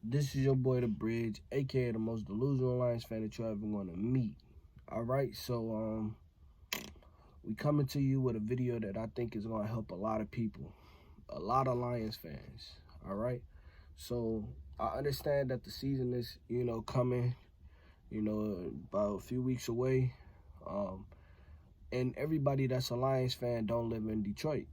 This is your boy, The Bridge, aka the most delusional Lions fan that you're ever gonna meet. All right, so we coming to you with a video that I think is gonna help a lot of people, a lot of Lions fans. All right, so I understand that the season is, coming, about a few weeks away, and everybody that's a Lions fan don't live in Detroit.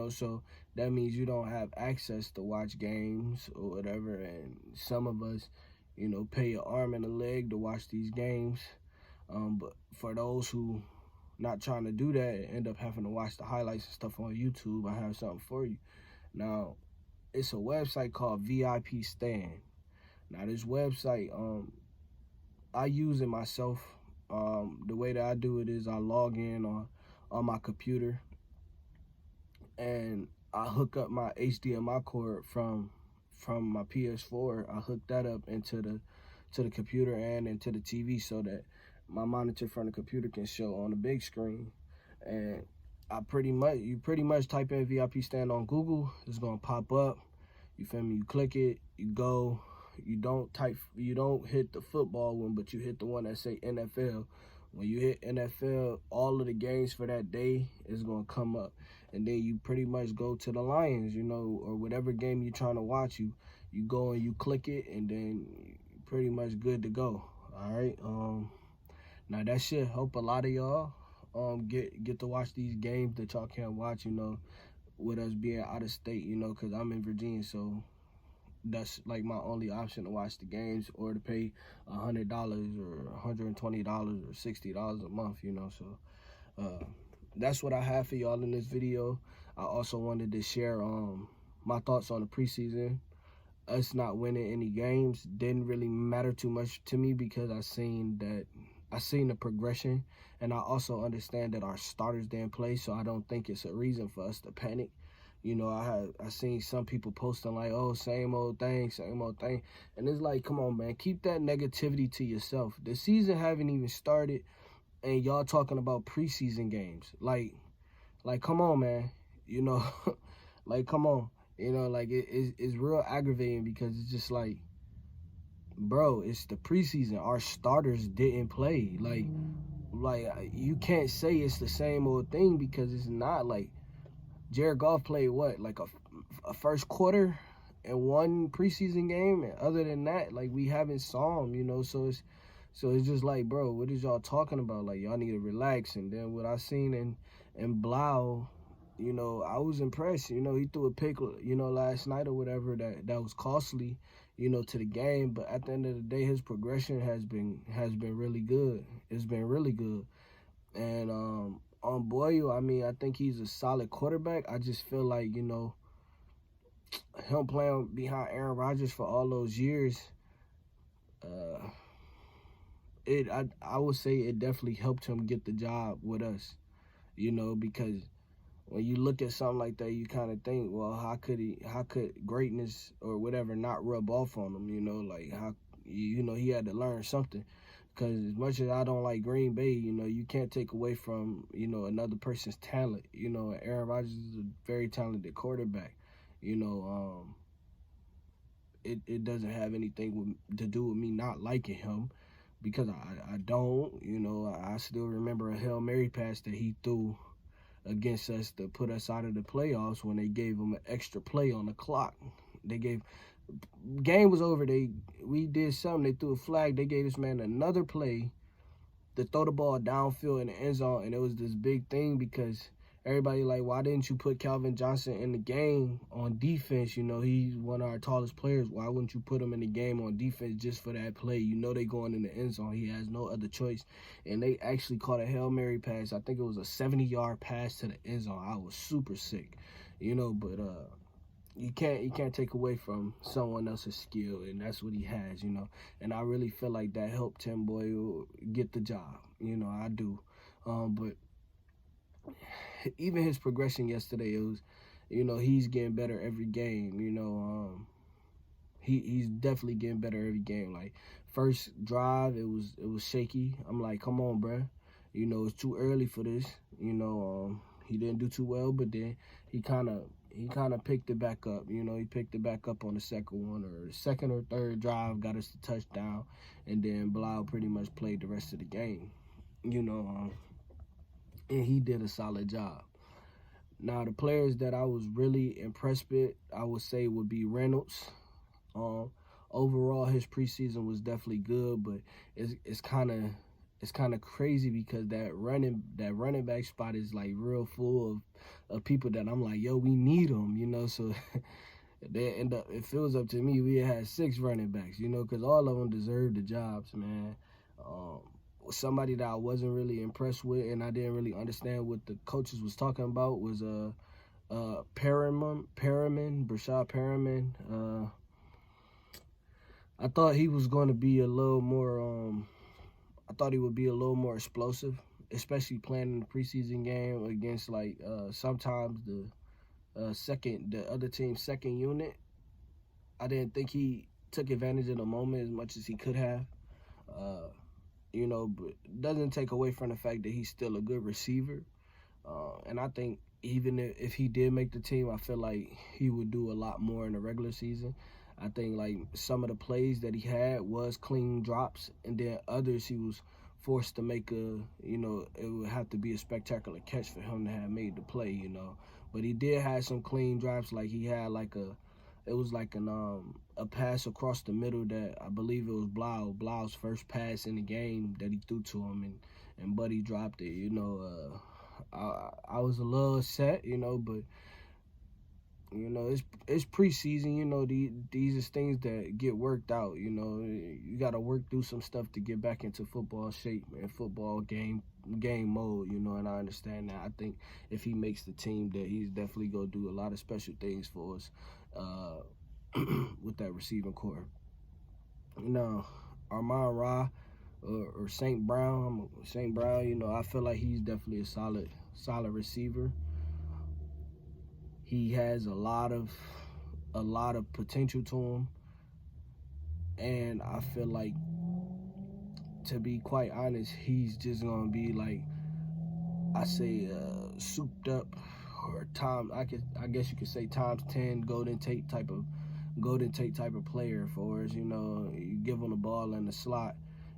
So that means you don't have access to watch games or whatever. And some of us, pay an arm and a leg to watch these games. But for those who not trying to do that and end up having to watch the highlights and stuff on YouTube, I have something for you. Now, it's a website called VIP Stand. Now, this website, I use it myself. The way that I do it is I log in on my computer and I hook up my HDMI cord from my PS4. I hook that up into the computer and into the TV so that my monitor from the computer can show on the big screen. And you pretty much type in VIP Stand on Google, it's gonna pop up. You feel me? You click it, you go. You don't hit the football one, but you hit the one that say NFL. When you hit NFL, all of the games for that day is gonna come up, and then you pretty much go to the Lions, or whatever game you're trying to watch. You go and you click it, and then you're pretty much good to go. All right. Now that should help a lot of y'all get to watch these games that y'all can't watch. With us being out of state. Because I'm in Virginia, so that's like my only option to watch the games, or to pay $100 or $120 or $60 a month. So that's what I have for y'all in this video. I also wanted to share my thoughts on the preseason. Us not winning any games didn't really matter too much to me because I seen the progression, and I also understand that our starters didn't play, so I don't think it's a reason for us to panic. I seen some people posting like, oh, same old thing, and it's like, come on, man, keep that negativity to yourself. The season haven't even started, and y'all talking about preseason games. Like, come on, man. Like, come on. It's real aggravating because it's just like, bro, it's the preseason. Our starters didn't play. Like you can't say it's the same old thing because it's not. Like, Jared Goff played what, like a first quarter in one preseason game, and other than that, like, we haven't saw him. So it's just like, bro, what is y'all talking about? Like, y'all need to relax. And then what I seen in Blau, I was impressed. He threw a pick, last night or whatever that was costly, to the game. But at the end of the day, his progression has been really good. It's been really good. And on Boyle, I mean, I think he's a solid quarterback. I just feel like, him playing behind Aaron Rodgers for all those years, I would say it definitely helped him get the job with us, because when you look at something like that, you kind of think, well, how could greatness or whatever not rub off on him, like how, he had to learn something. Because as much as I don't like Green Bay, you can't take away from, another person's talent. Aaron Rodgers is a very talented quarterback. It doesn't have anything to do with me not liking him, because I don't. I still remember a Hail Mary pass that he threw against us to put us out of the playoffs when they gave him an extra play on the clock. Game was over. We did something. They threw a flag. They gave this man another play to throw the ball downfield in the end zone, and it was this big thing because everybody like, why didn't you put Calvin Johnson in the game on defense? He's one of our tallest players. Why wouldn't you put him in the game on defense just for that play? They going in the end zone. He has no other choice. And they actually caught a Hail Mary pass. I think it was a 70-yard pass to the end zone. I was super sick, but you can't take away from someone else's skill, and that's what he has, and I really feel like that helped Tim Boyle get the job. I do. But even his progression yesterday, it was, he's getting better every game. He's definitely getting better every game. Like, first drive, it was shaky. I'm like, come on, bruh. It's too early for this. He didn't do too well, but then he kind of he kind of picked it back up. You know, he picked it back up on the second one, or the second or third drive, got us the touchdown, and then Blau pretty much played the rest of the game. You know, and he did a solid job. Now, the players that I was really impressed with, I would say, would be Reynolds. Overall, his preseason was definitely good, but it's kind of crazy because that running back spot is like real full of people that I'm like, yo, we need them, you know. So they end up, if it was up to me, we had 6 running backs, you know, because all of them deserved the jobs, man. Somebody that I wasn't really impressed with, and I didn't really understand what the coaches was talking about, was Perriman, Brashad Perriman. I thought he was going to be a little more. I thought he would be a little more explosive, especially playing in the preseason game against like sometimes the other team's second unit. I didn't think he took advantage of the moment as much as he could have. You know, but doesn't take away from the fact that he's still a good receiver. And I think even if he did make the team, I feel like he would do a lot more in the regular season. I think like some of the plays that he had was clean drops, and then others he was forced to make you know, it would have to be a spectacular catch for him to have made the play, you know. But he did have some clean drops, like he had like it was like a pass across the middle that I believe it was Blau's first pass in the game that he threw to him, and Buddy dropped it, you know. I was a little upset, you know, but you know, it's preseason. You know, these is things that get worked out. You know, you got to work through some stuff to get back into football shape and football game mode. You know, and I understand that. I think if he makes the team, that he's definitely gonna do a lot of special things for us with that receiving core. You know, Armand Ra or St. Brown. You know, I feel like he's definitely a solid receiver. He has a lot of potential to him, and I feel like, to be quite honest, he's just gonna be like, I say, souped up, or I guess you could say times 10 Golden Tate type of player for us. You know, you give him the ball in the slot,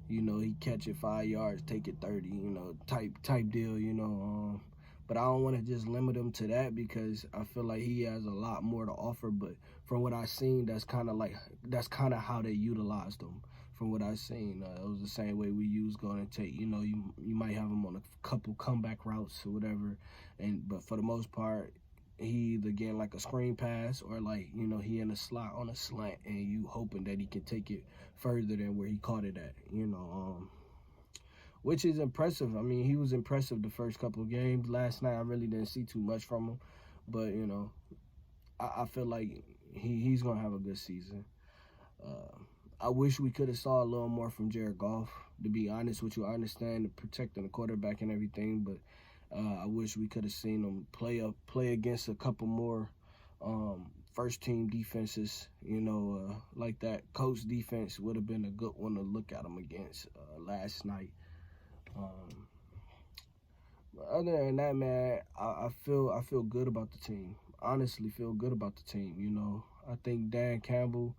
you know, he catch it 5 yards, take it 30, you know, type deal, you know. But I don't want to just limit him to that, because I feel like he has a lot more to offer. But from what I've seen, that's kind of how they utilized him. From what I've seen, it was the same way we use Golden Tate. You know, you might have him on a couple comeback routes or whatever, but for the most part, he either getting like a screen pass, or like, you know, he in a slot on a slant, and you hoping that he can take it further than where he caught it at. You know. Which is impressive. I mean, he was impressive the first couple of games. Last night, I really didn't see too much from him. But, you know, I feel like he's going to have a good season. I wish we could have saw a little more from Jared Goff, to be honest with you. I understand protecting the quarterback and everything, but I wish we could have seen him play against a couple more first-team defenses, you know, like that Colts defense would have been a good one to look at him against last night. But other than that, man, I feel good about the team. Honestly, feel good about the team. You know, I think Dan Campbell,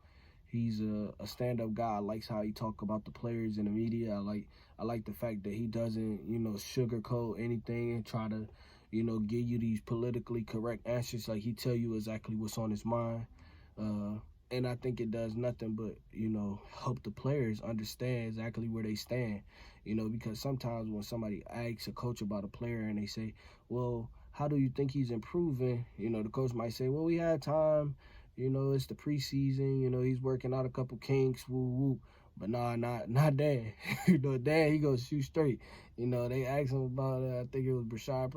he's a stand-up guy. I like how he talk about the players in the media. I like the fact that he doesn't, you know, sugarcoat anything and try to, you know, give you these politically correct answers. Like, he tell you exactly what's on his mind. And I think it does nothing but, you know, help the players understand exactly where they stand. You know, because sometimes when somebody asks a coach about a player and they say, well, how do you think he's improving? You know, the coach might say, well, we had time. You know, it's the preseason. You know, he's working out a couple kinks, woo woo. But nah, not Dan. You know, Dan, he goes shoot straight. You know, they asked him about, I think it was Brashad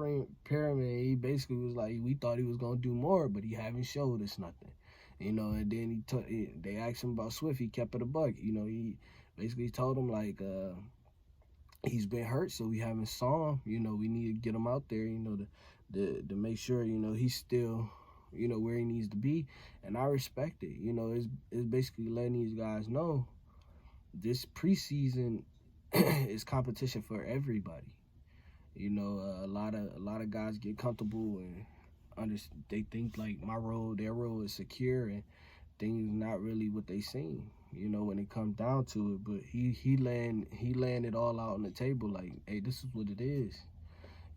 Perriman. He basically was like, we thought he was going to do more, but he haven't showed us nothing. You know, and then they asked him about Swift. He kept it a buck. You know, he basically told him, like, he's been hurt, so we haven't saw him. You know, we need to get him out there, you know, to make sure, you know, he's still, you know, where he needs to be. And I respect it. You know, it's basically letting these guys know this preseason is competition for everybody. You know, a lot of guys get comfortable and they think like their role is secure, and things not really what they seem, you know, when it comes down to it. But he laying it all out on the table like, hey, this is what it is,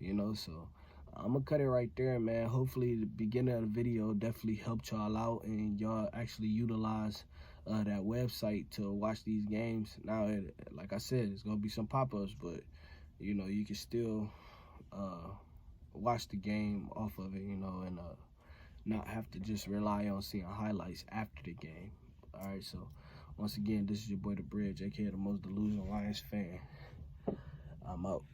you know. So I'm gonna cut it right there, man. Hopefully the beginning of the video definitely helped y'all out and y'all actually utilize that website to watch these games. Now, like I said, it's gonna be some pop-ups, but you know, you can still watch the game off of it, you know, and not have to just rely on seeing highlights after the game. All right, so once again, this is your boy The Bridge, aka the most delusional Lions fan. I'm out.